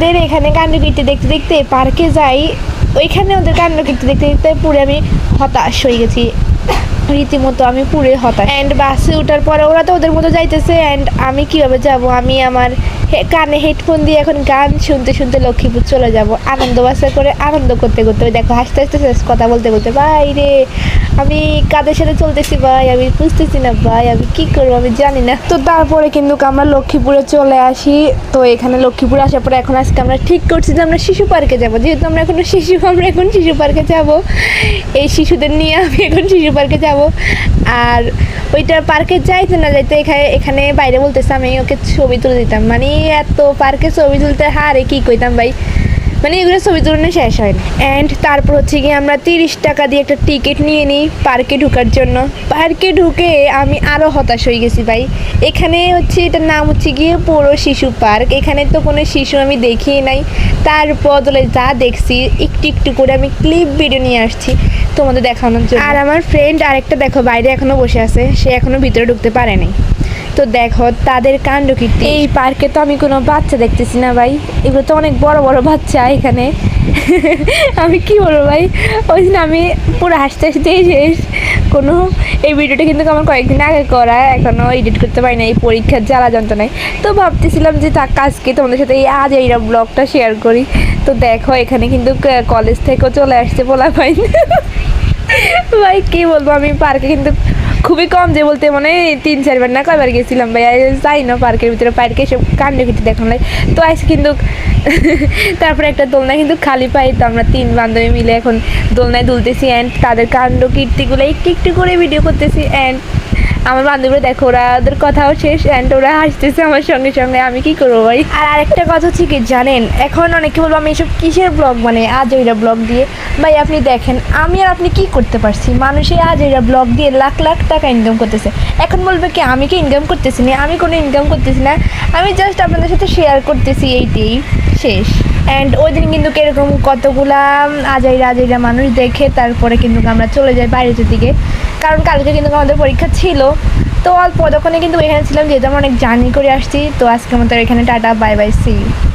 ওদের এখানে কাণ্ডকীর্তি দেখতে দেখতে পার্কে যাই, ওইখানে ওদের কাণ্ডকীর্তি দেখতে দেখতে পুরো আমি হতাশ হয়ে গেছি, রীতিমতো আমি পুরো হতাশ। অ্যান্ড বাসে ওঠার পরে ওরা তো ওদের মতো যাইতেছে, অ্যান্ড আমি কীভাবে যাব? আমি আমার কানে হেডফোন দিয়ে এখন গান শুনতে শুনতে লক্ষ্মীপুর চলে যাব, আনন্দ বাসে করে আনন্দ করতে করতে। ওই দেখো হাসতে হাসতে কথা বলতে বলতে, ভাই রে আমি কাদের সাথে চলতেছি ভাই, আমি বুঝতেছি না ভাই, আমি কি করবো আমি জানি না। তো তারপরে কিন্তু আমরা লক্ষ্মীপুরে চলে আসি। তো এখানে লক্ষ্মীপুর আসার পরে এখন আজকে আমরা ঠিক করছি যে আমরা শিশু পার্কে যাব, যেহেতু আমরা এখনো শিশু, আমরা এখন শিশু পার্কে যাব। এই শিশুদের নিয়ে আমি এখন শিশু পার্কে যাব। আর ওইটা পার্কে যাইতে না যাইতে এখানে বাইরে বলতেছে আমি ওকে ছবি তুলে দিতাম, মানে এত পার্কে ছবি তুলতে হারে কি কইতাম ভাই, মানে এগুলো ছবি তুলনে শেষ হয় না। অ্যান্ড তারপর হচ্ছে গিয়ে আমরা 30 টাকা দিয়ে একটা টিকিট নিয়ে নিই পার্কে ঢোকার জন্য। পার্কে ঢুকে আমি আরও হতাশ হয়ে গেছি ভাই। এখানে হচ্ছে এটার নাম হচ্ছে গিয়ে পৌর শিশু পার্ক, এখানে তো কোনো শিশু আমি দেখিই নাই। তার বদলে যা দেখছি একটু একটু করে আমি ক্লিপ ভিডিও নিয়ে আসছি তোমাদের দেখানোর জন্য। আর আমার ফ্রেন্ড আরেকটা দেখো বাইরে এখনও বসে আছে, সে এখনও ভিতরে ঢুকতে পারেনি। তো দেখো তাদের কাণ্ডকীর্তি। এই পার্কে তো আমি কোনো বাচ্চা দেখতেছি না ভাই, এগুলো তো অনেক বড় বড় বাচ্চা এখানে। আমি কি বলবো ভাই, ওই দিন আমি পুরো হাসতে হাসতেই শেষ। কোনো এই ভিডিওটা কিন্তু আমার কয়েকদিন আগে করা, এখনও এডিট করতে পারি না এই পরীক্ষার জ্বালা যন্ত্রণায়। তো ভাবতেছিলাম যে আজকে তোমাদের সাথে আজ এই ব্লগটা শেয়ার করি। তো দেখো এখানে কিন্তু কলেজ থেকেও চলে আসছে বলা ভাই। ভাই কী বলবো, আমি পার্কে কিন্তু খুবই কম, যে বলতে মানে 3-4 বার না কয়বার গেছিলাম ভাই, যাই না পার্কের ভিতরে, পার্কে এসব কাণ্ডকীর্তি দেখানো লাগে। তো আজ কিন্তু তারপরে একটা দোলনা কিন্তু খালি পাই, তো আমরা 3 বান্ধবী মিলে এখন দোলনায় দুলতেছি, অ্যান্ড তাদের কাণ্ডকীর্তিগুলো একটু একটু করে ভিডিও করতেছি। অ্যান্ড আমার বান্ধবীরা দেখো ওদের কথাও শেষ, অ্যান্ড ওরা হাসতেছে আমার সঙ্গে সঙ্গে, আমি কি করবো ভাই। আর আরেকটা কথা হচ্ছে কি জানেন, এখন অনেকে বলবো আমি এসব কিসের ব্লগ, মানে আজ ওইরা ব্লগ দিয়ে। ভাই আপনি দেখেন আমি আর আপনি কি করতে পারছি, মানুষে আজ ওইরা ব্লগ দিয়ে লাখ লাখ টাকা ইনকাম করতেছে। এখন বলবে কি আমি কি ইনকাম করতেছি না, আমি কোনো ইনকাম করতেছি না, আমি জাস্ট আপনাদের সাথে শেয়ার করতেছি, এইটাই শেষ। অ্যান্ড ওই দিন কিন্তু এরকম কতগুলা আজাইরা মানুষ দেখে তারপরে কিন্তু আমরা চলে যাই বাইরের দিকে, কারণ কালকে কিন্তু আমাদের পরীক্ষা ছিল। তো অল্প তখনই কিন্তু এখানে ছিলাম, যেহেতু আমরা অনেক জার্নি করে আসছি। তো আজকের মতো এখানে tata, bye bye, see you.